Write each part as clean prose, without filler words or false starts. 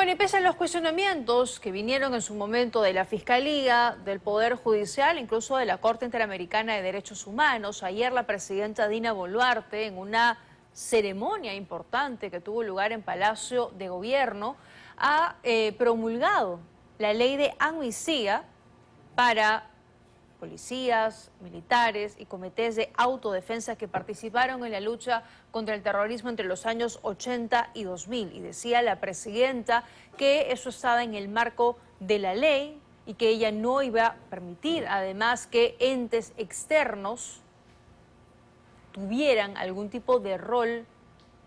Bueno, y pese a los cuestionamientos que vinieron en su momento de la Fiscalía, del Poder Judicial, incluso de la Corte Interamericana de Derechos Humanos, ayer la presidenta Dina Boluarte, en una ceremonia importante que tuvo lugar en Palacio de Gobierno, ha promulgado la ley de amnistía para policías, militares y comités de autodefensa que participaron en la lucha contra el terrorismo entre los años 80 y 2000. Y decía la presidenta que eso estaba en el marco de la ley y que ella no iba a permitir, además, que entes externos tuvieran algún tipo de rol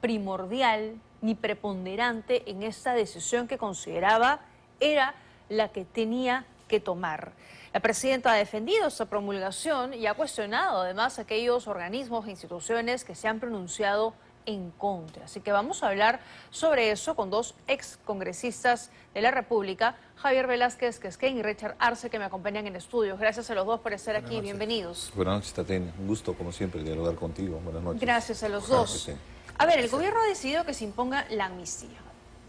primordial ni preponderante en esta decisión que consideraba era la que tenía que tomar. La presidenta ha defendido esta promulgación y ha cuestionado además aquellos organismos e instituciones que se han pronunciado en contra. Así que vamos a hablar sobre eso con dos excongresistas de la República, Javier Velázquez Quesquén y Richard Arce, que me acompañan en estudios. Gracias a los dos por estar aquí. Bienvenidos. Buenas noches, Tatena. Un gusto, como siempre, dialogar contigo. Buenas noches. Gracias a los dos. A ver, el gobierno ha decidido que se imponga la amnistía.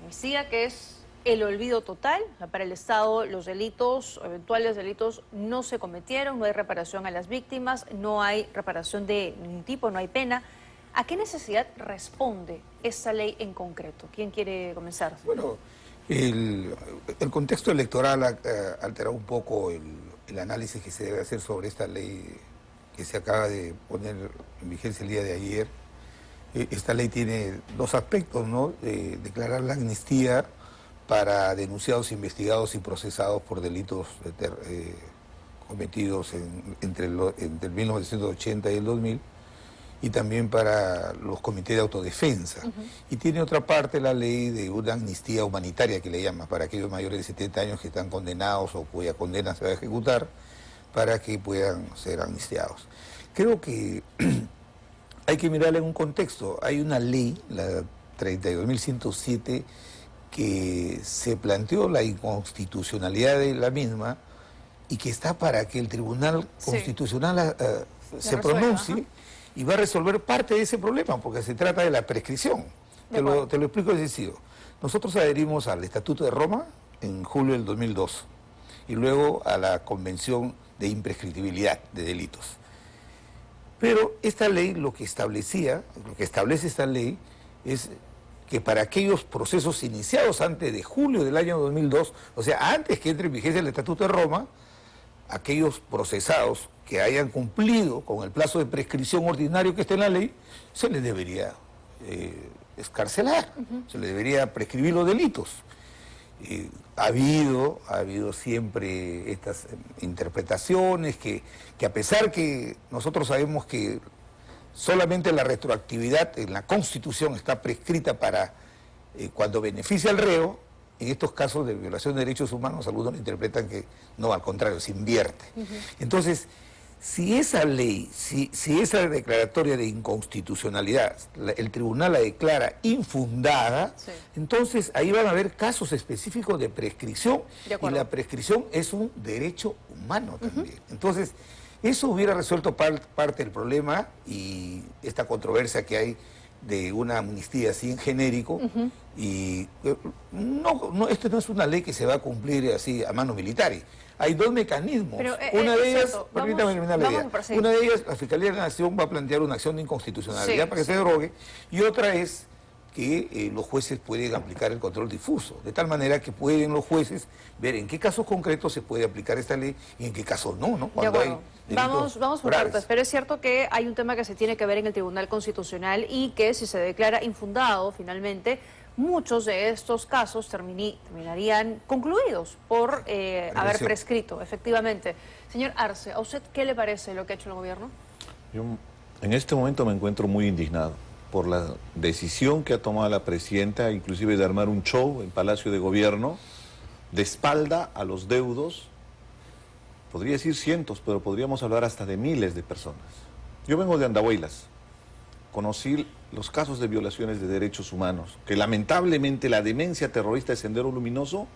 Amnistía que es el olvido total. Para el Estado los delitos, eventuales delitos, no se cometieron, no hay reparación a las víctimas, no hay reparación de ningún tipo, no hay pena. ¿A qué necesidad responde esta ley en concreto? ¿Quién quiere comenzar? Bueno, el contexto electoral ha alterado un poco el análisis que se debe hacer sobre esta ley que se acaba de poner en vigencia el día de ayer. Esta ley tiene dos aspectos, ¿no? Declarar la amnistía para denunciados, investigados y procesados por delitos cometidos entre el 1980 y el 2000, y también para los comités de autodefensa. Y tiene otra parte la ley de una amnistía humanitaria, que le llama, para aquellos mayores de 70 años que están condenados o cuya condena se va a ejecutar, para que puedan ser amnistiados. Creo que hay que mirarla en un contexto. Hay una ley, la 32.107, que se planteó la inconstitucionalidad de la misma y que está para que el Tribunal Constitucional se pronuncie y va a resolver parte de ese problema, porque se trata de la prescripción. Te lo explico sencillo. Nosotros adherimos al Estatuto de Roma en julio del 2002 y luego a la Convención de Imprescriptibilidad de Delitos. Pero esta ley lo que establece esta ley es que para aquellos procesos iniciados antes de julio del año 2002, o sea, antes que entre en vigencia el Estatuto de Roma, aquellos procesados que hayan cumplido con el plazo de prescripción ordinario que está en la ley, se les debería excarcelar, se les debería prescribir los delitos. Ha habido siempre estas interpretaciones que a pesar que nosotros sabemos que solamente la retroactividad en la Constitución está prescrita para cuando beneficia al reo, en estos casos de violación de derechos humanos algunos interpretan que no, al contrario, se invierte. Entonces, si esa ley, si esa declaratoria de inconstitucionalidad, el tribunal la declara infundada, entonces ahí van a haber casos específicos de prescripción, y la prescripción es un derecho humano también. Entonces, eso hubiera resuelto parte del problema y esta controversia que hay de una amnistía así en genérico. Y esto no es una ley que se va a cumplir así a mano militar. Hay dos mecanismos. Pero, una de ellas, permítame terminar la idea. Una de ellas, la Fiscalía de la Nación va a plantear una acción de inconstitucionalidad para que se derogue, y otra es que los jueces pueden aplicar el control difuso, de tal manera que pueden los jueces ver en qué casos concretos se puede aplicar esta ley y en qué casos no, ¿no? Cuando hay vamos por partes, pero es cierto que hay un tema que se tiene que ver en el Tribunal Constitucional y que si se declara infundado finalmente, muchos de estos casos terminarían concluidos por haber prescrito, efectivamente. Señor Arce, ¿a usted qué le parece lo que ha hecho el gobierno? Yo en este momento me encuentro muy indignado por la decisión que ha tomado la presidenta, inclusive de armar un show en Palacio de Gobierno, de espalda a los deudos, podría decir cientos, pero podríamos hablar hasta de miles de personas. Yo vengo de Andahuaylas, conocí los casos de violaciones de derechos humanos, que lamentablemente la demencia terrorista de Sendero Luminoso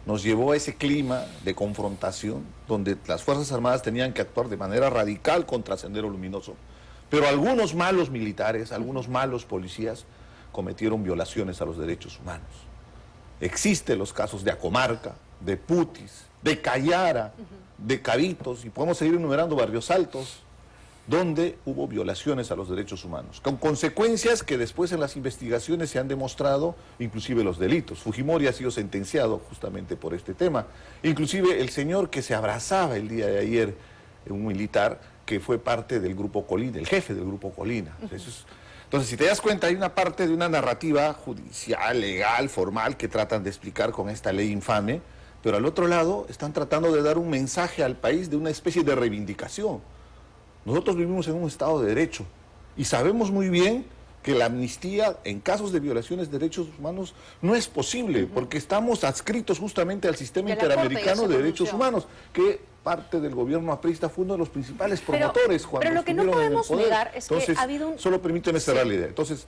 nos llevó a ese clima de confrontación, donde las Fuerzas Armadas tenían que actuar de manera radical contra Sendero Luminoso. Pero algunos malos militares, algunos malos policías cometieron violaciones a los derechos humanos. Existen los casos de Acomarca, de Putis, de Cayara, de Cabitos, y podemos seguir enumerando barrios altos, donde hubo violaciones a los derechos humanos, con consecuencias que después en las investigaciones se han demostrado, inclusive los delitos. Fujimori ha sido sentenciado justamente por este tema. Inclusive el señor que se abrazaba el día de ayer, un militar, que fue parte del Grupo Colina, el jefe del Grupo Colina. Entonces, si te das cuenta, hay una parte de una narrativa judicial, legal, formal, que tratan de explicar con esta ley infame, pero al otro lado están tratando de dar un mensaje al país de una especie de reivindicación. Nosotros vivimos en un Estado de Derecho y sabemos muy bien que la amnistía en casos de violaciones de derechos humanos no es posible, porque estamos adscritos justamente al sistema interamericano de derechos humanos, que parte del gobierno aprista fue uno de los principales promotores cuando pero lo que no podemos negar es que ha habido un... Solo permíteme cerrar la idea. Entonces,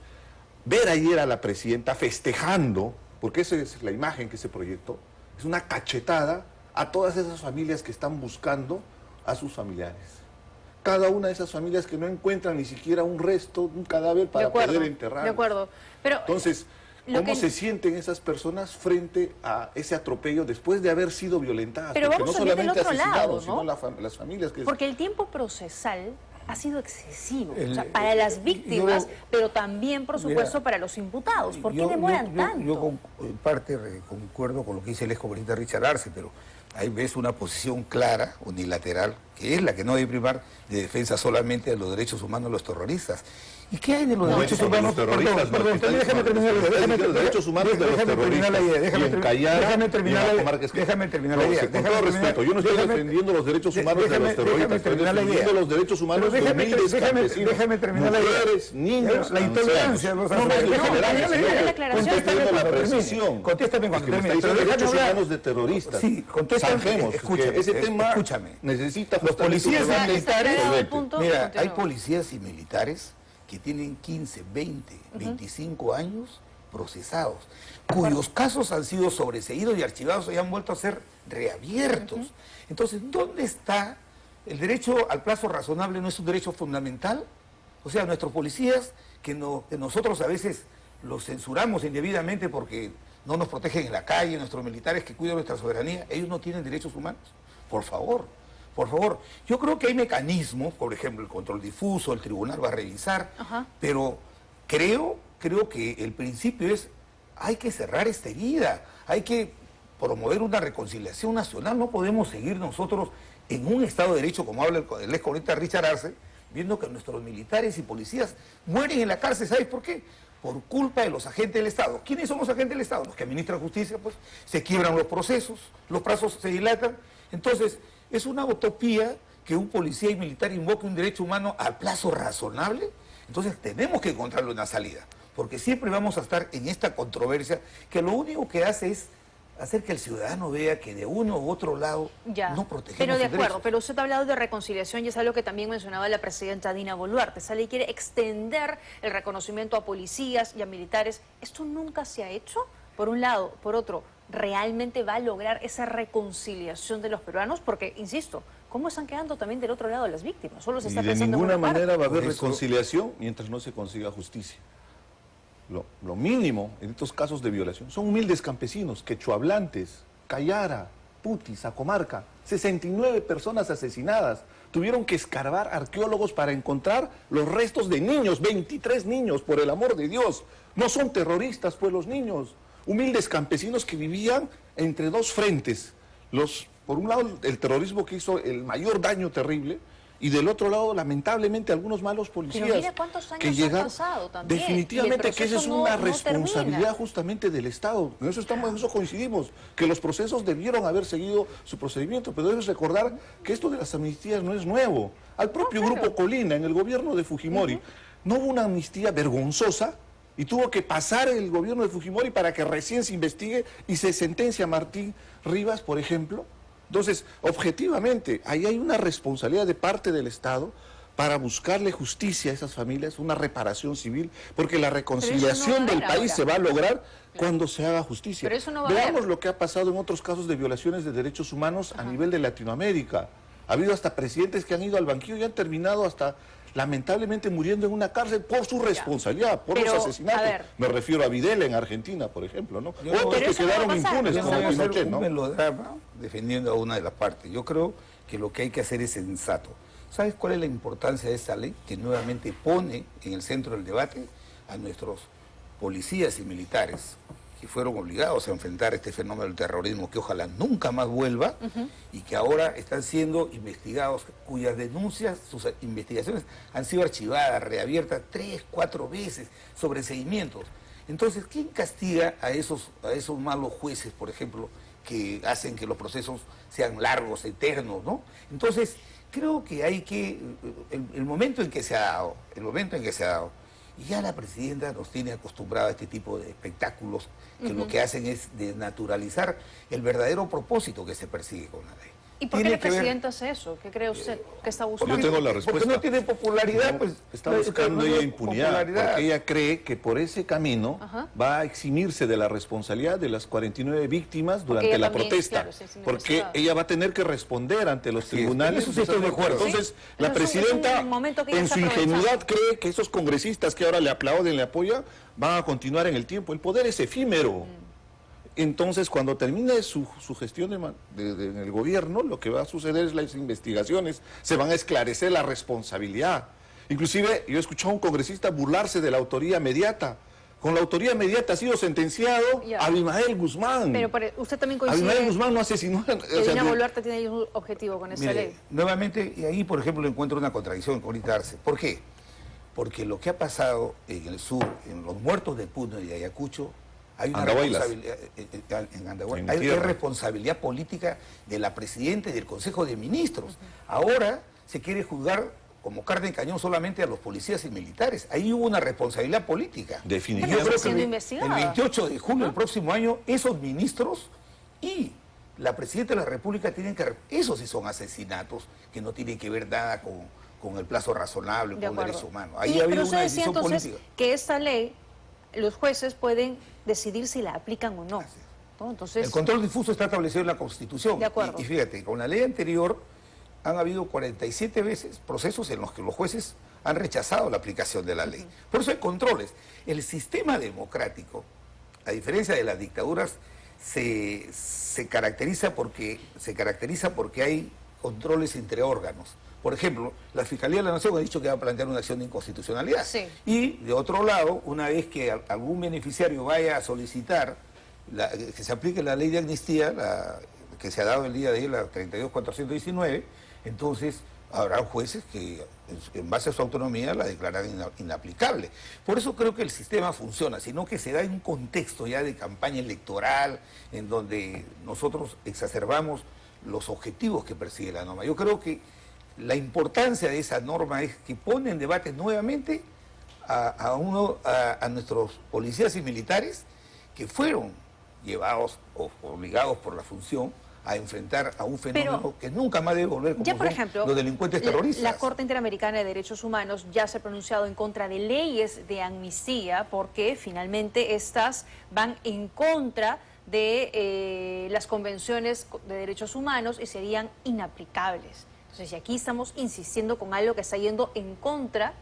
ver ayer a la presidenta festejando, porque esa es la imagen que se proyectó, es una cachetada a todas esas familias que están buscando a sus familiares. Cada una de esas familias que no encuentran ni siquiera un resto, un cadáver para poder enterrar. De acuerdo. Pero, entonces, ¿cómo se sienten esas personas frente a ese atropello después de haber sido violentadas? Pero porque vamos no a ver del solamente otro lado, asesinados, ¿no? sino las familias que... Porque el tiempo procesal ha sido excesivo, o sea, para las víctimas, pero también, por supuesto, para los imputados. ¿Por qué demoran tanto? Yo en parte concuerdo con lo que dice el excomunista Richard Arce, pero ahí ves una posición clara, unilateral, que es la que no debe primar de defensa solamente de los derechos humanos de los terroristas. ¿Y qué hay de los derechos humanos? Terroristas, Perdón, déjame terminar la idea. Los derechos humanos de los terroristas. Déjame terminar la idea. Con todo respeto, yo no estoy defendiendo los derechos humanos de los terroristas, estoy defendiendo los derechos humanos de humildes campesinos, déjame terminar la idea. Mujeres, niños, la intolerancia. Contéstame cuando termine. Los derechos humanos de terroristas. Sí, contéstame. Ese tema necesita los policías y militares. Mira, hay Continúa. policías y militares que tienen 15, 20, 25 años procesados, cuyos casos han sido sobreseídos y archivados y han vuelto a ser reabiertos. Entonces, ¿dónde está el derecho al plazo razonable? ¿No es un derecho fundamental? O sea, nuestros policías, que nosotros a veces los censuramos indebidamente porque no nos protegen en la calle, nuestros militares que cuidan nuestra soberanía, ellos no tienen derechos humanos. Por favor. Por favor, yo creo que hay mecanismos, por ejemplo, el control difuso, el tribunal va a revisar, pero creo que el principio es, hay que cerrar esta herida, hay que promover una reconciliación nacional, no podemos seguir nosotros en un Estado de Derecho, como habla el excomunista Richard Arce, viendo que nuestros militares y policías mueren en la cárcel, ¿sabes por qué? Por culpa de los agentes del Estado. ¿Quiénes son los agentes del Estado? Los que administran justicia, pues, se quiebran los procesos, los plazos se dilatan, entonces... ¿Es una utopía que un policía y militar invoque un derecho humano al plazo razonable? Entonces tenemos que encontrarle una salida, porque siempre vamos a estar en esta controversia que lo único que hace es hacer que el ciudadano vea que de uno u otro lado no protegemos pero de sus acuerdo, derechos. pero usted ha hablado de reconciliación y es algo que también mencionaba la presidenta Dina Boluarte. Esa ley quiere extender el reconocimiento a policías y a militares. ¿Esto nunca se ha hecho? Por un lado, por otro, ¿realmente va a lograr esa reconciliación de los peruanos? Porque, insisto, ¿cómo están quedando también del otro lado las víctimas? Solo se está Y de pensando en ninguna una parte. manera va a haber Por eso... reconciliación mientras no se consiga justicia. Lo mínimo en estos casos de violación son humildes campesinos, quechuablantes, Cayara, Putis, Acomarca, 69 personas asesinadas. Tuvieron que escarbar arqueólogos para encontrar los restos de niños, 23 niños, por el amor de Dios. No son terroristas, pues, los niños. Humildes campesinos que vivían entre dos frentes. Por un lado, el terrorismo que hizo el mayor daño terrible, y del otro lado, lamentablemente, algunos malos policías. Pero mira cuántos años han pasado también. Definitivamente que esa es una responsabilidad termina. justamente del Estado. En eso coincidimos, que los procesos debieron haber seguido su procedimiento, pero debes recordar que esto de las amnistías no es nuevo. Al propio Grupo Colina, en el gobierno de Fujimori, no hubo una amnistía vergonzosa y tuvo que pasar el gobierno de Fujimori para que recién se investigue y se sentencia a Martín Rivas, por ejemplo. Entonces, objetivamente, ahí hay una responsabilidad de parte del Estado para buscarle justicia a esas familias, una reparación civil, porque la reconciliación del país se va a lograr cuando se haga justicia. Pero eso no va Veamos lo que ha pasado en otros casos de violaciones de derechos humanos a nivel de Latinoamérica. Ha habido hasta presidentes que han ido al banquillo y han terminado hasta lamentablemente muriendo en una cárcel por su responsabilidad, por Pero, los a asesinatos. ver. Me refiero a Videla en Argentina, por ejemplo, ¿no? Yo- Otros Pero que eso no va a quedaron pasar, impunes, yo No como voy a hacer Pinochet, un ¿no? melodrama defendiendo a una de las partes. Yo creo que lo que hay que hacer es sensato. ¿Sabes cuál es la importancia de esta ley? Que nuevamente pone en el centro del debate a nuestros policías y militares que fueron obligados a enfrentar este fenómeno del terrorismo que ojalá nunca más vuelva y que ahora están siendo investigados, cuyas denuncias, sus investigaciones han sido archivadas, reabiertas 3, 4 veces, sobre seguimientos. Entonces, ¿quién castiga a esos malos jueces, por ejemplo, que hacen que los procesos sean largos, eternos, ¿no? Entonces, creo que hay que, el momento en que se ha dado, y ya la presidenta nos tiene acostumbrado a este tipo de espectáculos que lo que hacen es desnaturalizar el verdadero propósito que se persigue con la ley. ¿Y por qué Tiene la que ver- presidenta hace eso? ¿Qué cree usted? ¿Qué está Yo buscando? tengo la Porque respuesta. no tiene popularidad, No, pues. está buscando ella impunidad, popularidad. porque ella cree que por ese camino Ajá. va a eximirse de la responsabilidad de las 49 víctimas durante ella la también, protesta, claro, sí, porque investigada. ella va a tener que responder ante los Así es, tribunales. en eso sí estoy de acuerdo. Entonces, Sí, la pero es un presidenta, momento que ella en está su ingenuidad, aprovechando. cree que esos congresistas que ahora le aplauden, le apoyan, van a continuar en el tiempo. El poder es efímero. Entonces, cuando termine su gestión en el gobierno, lo que va a suceder es las investigaciones, se van a esclarecer la responsabilidad. Inclusive, yo he escuchado a un congresista burlarse de la autoría mediata. Con la autoría mediata ha sido sentenciado Ya. Abimael Guzmán. Pero usted también Abimael coincide Guzmán no asesinó. que Dina Boluarte tiene ahí un objetivo con esa Mire, ley. nuevamente, y ahí, por ejemplo, encuentro una contradicción con ahorita Arce. ¿Por qué? Porque lo que ha pasado en el sur, en los muertos de Puno y de Ayacucho, hay una Andahuaylas. responsabilidad, en Andahuaylas, En hay tierra. responsabilidad política de la presidenta y del Consejo de Ministros. Ahora se quiere juzgar como carne de cañón solamente a los policías y militares. Ahí hubo una responsabilidad política. Definitivamente. Yo creo que siendo el investigada. 28 de julio del próximo año, esos ministros y la presidenta de la República tienen que... Esos sí son asesinatos que no tienen que ver nada con el plazo razonable, De con acuerdo. derechos humanos. Y- Ahí ha pero habido usted una decía decisión entonces política. que esta ley, los jueces pueden decidir si la aplican o no. ¿No? Entonces, El control difuso está establecido en la Constitución. De acuerdo. Y fíjate, con la ley anterior han habido 47 veces procesos en los que los jueces han rechazado la aplicación de la ley. Por eso hay controles. El sistema democrático, a diferencia de las dictaduras, se caracteriza porque hay controles entre órganos. Por ejemplo, la Fiscalía de la Nación ha dicho que va a plantear una acción de inconstitucionalidad. Sí. Y de otro lado, una vez que algún beneficiario vaya a solicitar que se aplique la ley de amnistía, que se ha dado el día de ayer, la 32.419, entonces habrá jueces que en base a su autonomía la declararán inaplicable. Por eso creo que el sistema funciona, sino que se da en un contexto ya de campaña electoral, en donde nosotros exacerbamos los objetivos que persigue la norma. Yo creo que la importancia de esa norma es que pone en debate nuevamente a nuestros policías y militares que fueron llevados o obligados por la función a enfrentar a un fenómeno Pero, que nunca más debe volver, como ya por son ejemplo, los delincuentes terroristas. la Corte Interamericana de Derechos Humanos ya se ha pronunciado en contra de leyes de amnistía porque finalmente estas van en contra de las convenciones de derechos humanos y serían inaplicables. Entonces, y aquí estamos insistiendo con algo que está yendo en contra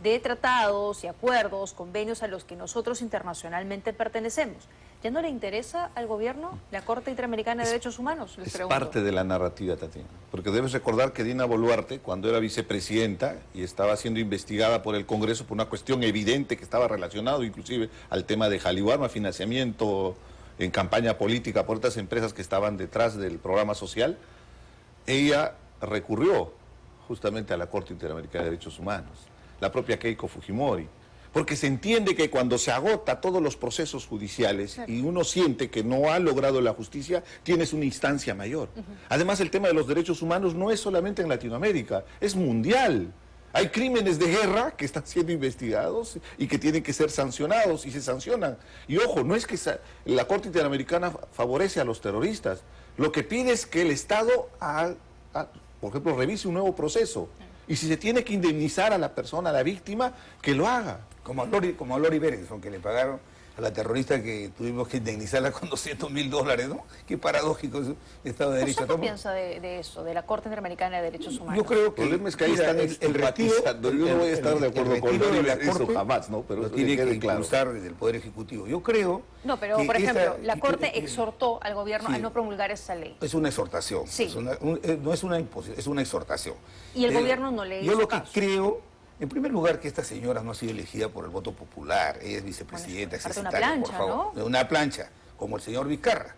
de tratados y acuerdos, convenios a los que nosotros internacionalmente pertenecemos. ¿Ya no le interesa al gobierno la Corte Interamericana de Derechos Humanos? Les Es pregunto. parte de la narrativa, Tatiana. Porque debes recordar que Dina Boluarte, cuando era vicepresidenta y estaba siendo investigada por el Congreso por una cuestión evidente que estaba relacionado inclusive al tema de Jalibarma, financiamiento en campaña política por otras empresas que estaban detrás del programa social, ella recurrió justamente a la Corte Interamericana de Derechos Humanos, la propia Keiko Fujimori. Porque se entiende que cuando se agota todos los procesos judiciales y uno siente que no ha logrado la justicia, tienes una instancia mayor. Además, el tema de los derechos humanos no es solamente en Latinoamérica, es mundial. Hay crímenes de guerra que están siendo investigados y que tienen que ser sancionados y se sancionan. Y ojo, no es que la Corte Interamericana favorece a los terroristas. Lo que pide es que el Estado, por ejemplo, revise un nuevo proceso. Y si se tiene que indemnizar a la persona, a la víctima, que lo haga. Como a Lori Bergson, que le pagaron a la terrorista que tuvimos que indemnizarla con $200.000, ¿no? Qué paradójico es el Estado de Derecho. ¿Usted qué piensa de eso, de la Corte Interamericana de Derechos Humanos? Yo creo que El problema es que ahí mira, están estigmatizando. Yo no voy a estar de acuerdo con retiro de la eso Corte jamás, ¿no? Pero lo eso tiene que quede claro. impulsar desde el Poder Ejecutivo. Yo creo. No, pero que por ejemplo, la esta- Corte exhortó al gobierno sí. a no promulgar esa ley. Es una exhortación. Sí. No es una imposición, es una exhortación. Y el gobierno no le hizo Yo lo que caso. creo, en primer lugar, que esta señora no ha sido elegida por el voto popular. Ella es vicepresidenta, Bueno, es parte de una secretaria, por plancha, favor. ¿no? De una plancha, como el señor Vizcarra,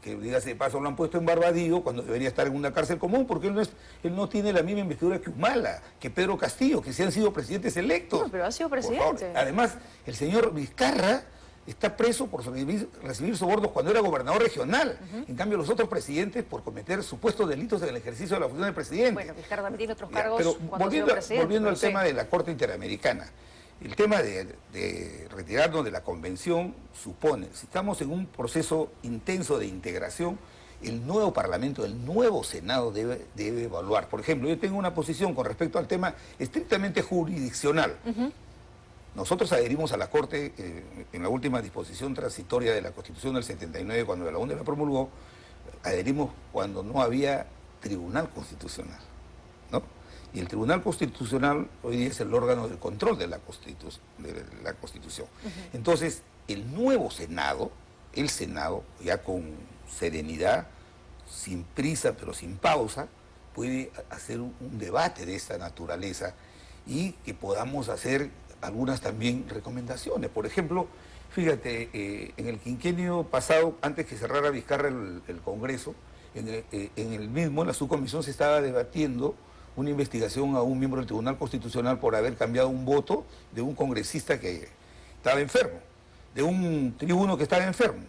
que dígase de paso lo han puesto en Barbadillo cuando debería estar en una cárcel común, porque él no tiene la misma investidura que Humala, que Pedro Castillo, que se han sido presidentes electos. No, pero ha sido Por favor. presidente. Además, el señor Vizcarra está preso por recibir sobornos cuando era gobernador regional. En cambio, los otros presidentes por cometer supuestos delitos en el ejercicio de la función de presidente. Bueno, Vizcarra también tiene otros Ya, cargos pero cuando ha sido presidente. volviendo al pero sí. tema de la Corte Interamericana, el tema de retirarnos de la convención supone, si estamos en un proceso intenso de integración, el nuevo Parlamento, el nuevo Senado debe evaluar. Por ejemplo, yo tengo una posición con respecto al tema estrictamente jurisdiccional. Nosotros adherimos a la Corte en la última disposición transitoria de la Constitución del 79, cuando la UNE la promulgó, adherimos cuando no había Tribunal Constitucional, ¿no? Y el Tribunal Constitucional hoy día es el órgano de control de la Constitución. Entonces, el nuevo Senado, el Senado, ya con serenidad, sin prisa pero sin pausa, puede hacer un debate de esta naturaleza y que podamos hacer algunas también recomendaciones. Por ejemplo, fíjate, en el quinquenio pasado, antes que cerrara Vizcarra el Congreso, en el mismo, en la subcomisión, se estaba debatiendo una investigación a un miembro del Tribunal Constitucional por haber cambiado un voto de un congresista que estaba enfermo, de un tribuno que estaba enfermo.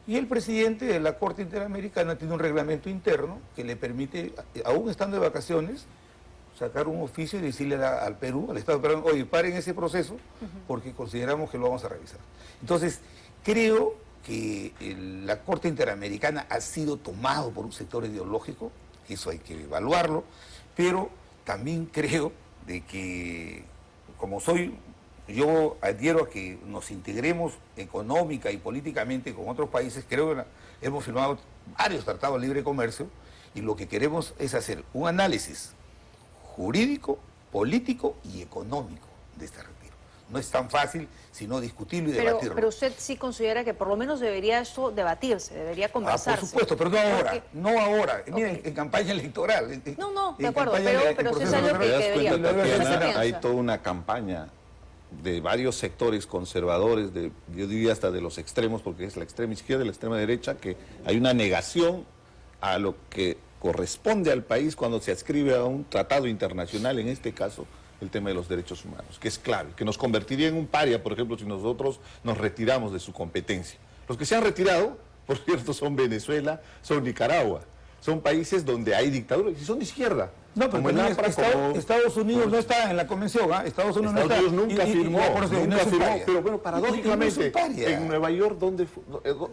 Y el presidente de la Corte Interamericana tiene un reglamento interno que le permite, aún estando de vacaciones, sacar un oficio y decirle al Perú, al Estado peruano, oye, paren ese proceso porque consideramos que lo vamos a revisar. Entonces, creo que la Corte Interamericana ha sido tomado por un sector ideológico, eso hay que evaluarlo, pero también creo de que, como yo adhiero a que nos integremos económica y políticamente con otros países, creo que hemos firmado varios tratados de libre comercio y lo que queremos es hacer un análisis jurídico, político y económico de este retiro. No es tan fácil sino discutirlo y debatirlo. Pero usted sí considera que por lo menos debería esto debatirse, debería conversarse. Por supuesto, pero no ahora, Porque- no ahora. Mira, Ok. en campaña electoral. No, de en acuerdo, campaña pero en usted proceso sabe lo que ¿Te das debería. cuenta, ¿Usted qué Tatiana? piensa? Hay toda una campaña de varios sectores conservadores, yo diría hasta de los extremos, porque es la extrema izquierda y la extrema derecha, que hay una negación a lo que corresponde al país cuando se adscribe a un tratado internacional, en este caso el tema de los derechos humanos, que es clave, que nos convertiría en un paria, por ejemplo, si nosotros nos retiramos de su competencia. Los que se han retirado, por cierto, son Venezuela, son Nicaragua, son países donde hay dictadura y son de izquierda. No, pero como el APRA, como- Estados Unidos no está en la convención, ¿ah? Estados Unidos no Estados está. Unidos nunca firmó, por eso, no nunca es un firmó, paria. pero bueno, paradójicamente, Y no es un paria. en Nueva York,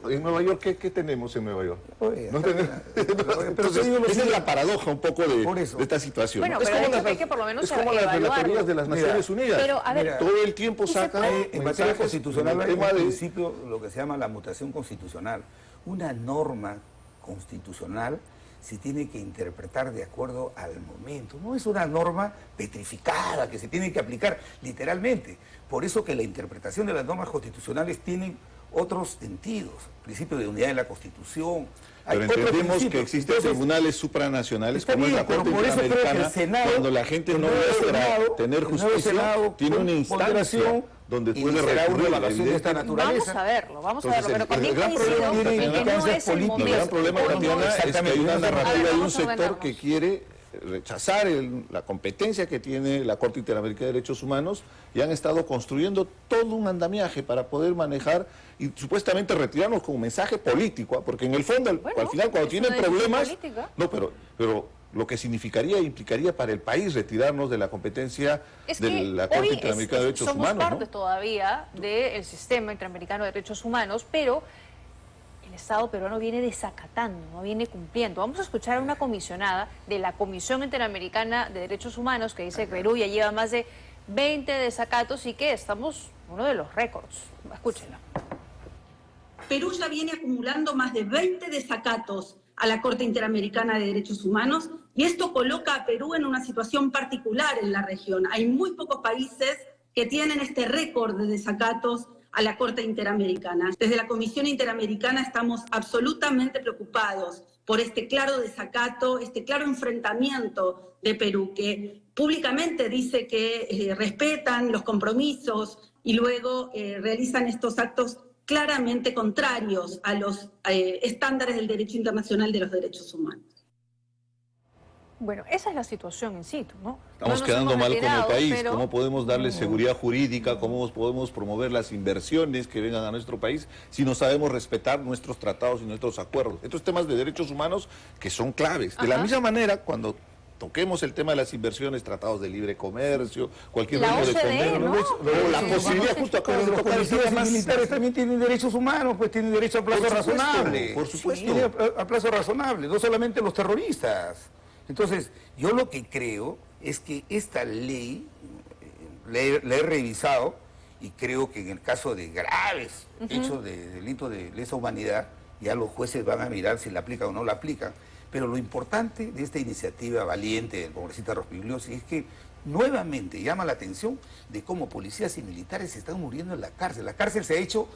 en Nueva York, ¿qué tenemos en Nueva York? Oye, No está tenemos- bien. Entonces, te digo lo esa es siguiente. la paradoja un poco Por eso. de esta situación. Bueno, ¿no? pero es el como hecho las, es que por lo menos es como las evaluarlo. relatorías de las Mira, Naciones Unidas. Pero, a ver, Mira, todo el tiempo ¿y se sacan puede? En materia mensajes constitucional en el hay un tema de... principio, lo que se llama la mutación constitucional. Una norma constitucional se tiene que interpretar de acuerdo al momento. No es una norma petrificada que se tiene que aplicar literalmente. Por eso que la interpretación de las normas constitucionales tienen otros sentidos. Principio de unidad de la Constitución. Hay Pero otros entendemos que principios. existen Entonces, tribunales supranacionales está como es bien, la Corte pero por eso creo que Interamericana, el Senado, cuando la gente el no nuevo logra Senado, tener el nuevo justicia, Senado, tiene una con instancia ponderación, donde y puede será una recurrir. evaluación de esta Evidentemente. naturaleza. vamos a verlo, Entonces, pero también el gran coincido problema en que no implicancias es el políticas. El gran momento. problema, Hoy no Tatiana, es- es que hay exactamente, una no es el narrativa momento. de un Vamos a sector ordenarnos. que quiere rechazar la competencia que tiene la Corte Interamericana de Derechos Humanos y han estado construyendo todo un andamiaje para poder manejar y supuestamente retirarnos con un mensaje político, porque en el fondo, Bueno, al final, cuando es tienen una decisión problemas, política. no, pero lo que implicaría para el país retirarnos de la competencia Es de que la Corte hoy Interamericana de Derechos somos Humanos, parte ¿no? todavía del sistema interamericano de derechos humanos, pero el Estado peruano viene desacatando, no viene cumpliendo. Vamos a escuchar a una comisionada de la Comisión Interamericana de Derechos Humanos que dice que Perú ya lleva más de 20 desacatos y que estamos en uno de los récords. Escúchenla. Perú ya viene acumulando más de 20 desacatos a la Corte Interamericana de Derechos Humanos y esto coloca a Perú en una situación particular en la región. Hay muy pocos países que tienen este récord de desacatos a la Corte Interamericana. Desde la Comisión Interamericana estamos absolutamente preocupados por este claro desacato, este claro enfrentamiento de Perú, que públicamente dice que respetan los compromisos y luego realizan estos actos claramente contrarios a los estándares del derecho internacional de los derechos humanos. Bueno, esa es la situación in situ, ¿no? Estamos No nos quedando hemos mal como retirado, país. pero... ¿Cómo podemos darle seguridad jurídica? ¿Cómo podemos promover las inversiones que vengan a nuestro país si no sabemos respetar nuestros tratados y nuestros acuerdos? Estos temas de derechos humanos que son claves. De la misma manera, cuando toquemos el tema de las inversiones, tratados de libre comercio, cualquier La tipo de OCDE, comercio, ¿no? o la posibilidad, justo acabas de Pero los tocar el tema policías más... militares también tienen derechos humanos, pues tienen derecho a plazo Por supuesto, razonable. por supuesto. Tienen a plazo razonable, no solamente los terroristas. Entonces, yo lo que creo es que esta ley, la he revisado y creo que en el caso de graves hechos de delito de lesa humanidad, ya los jueces van a mirar si la aplican o no la aplican. Pero lo importante de esta iniciativa valiente del congresista Rospigliosi es que nuevamente llama la atención de cómo policías y militares se están muriendo en la cárcel. La cárcel se ha hecho,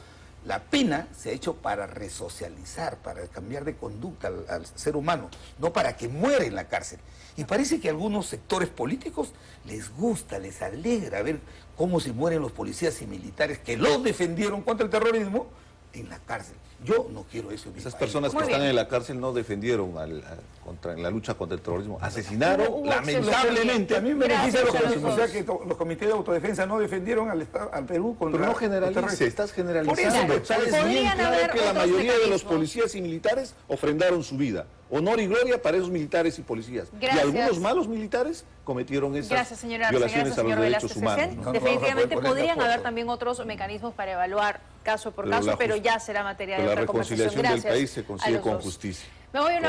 la pena se ha hecho para resocializar, para cambiar de conducta al ser humano, no para que muera en la cárcel. Y parece que a algunos sectores políticos les gusta, les alegra ver cómo se mueren los policías y militares que los defendieron contra el terrorismo en la cárcel. Yo no quiero eso en mi Esas país. personas que Muy están bien. en la cárcel no defendieron en la lucha contra el terrorismo, asesinaron Hubo lamentablemente. A mí me beneficia Gracias a los o sea, dos. que los comités de autodefensa no defendieron al Perú contra Pero no los generalice, terroristas. estás Por generalizando. eso, Sabes bien podrían claro haber que la otros mayoría de los mecanismos. policías y militares ofrendaron su vida. Honor y gloria para esos militares y policías. Gracias. Y algunos malos militares cometieron esas Gracias, señora violaciones gracias, a los señor derechos Velázquez humanos. Secén. No nos Definitivamente vamos a poder poner de podrían acuerdo. haber también otros mecanismos para evaluar caso por Pero caso, la pero just- ya será materia de Pero la otra conversación. reconciliación del Gracias país se a consigue los con dos. justicia. Me voy a una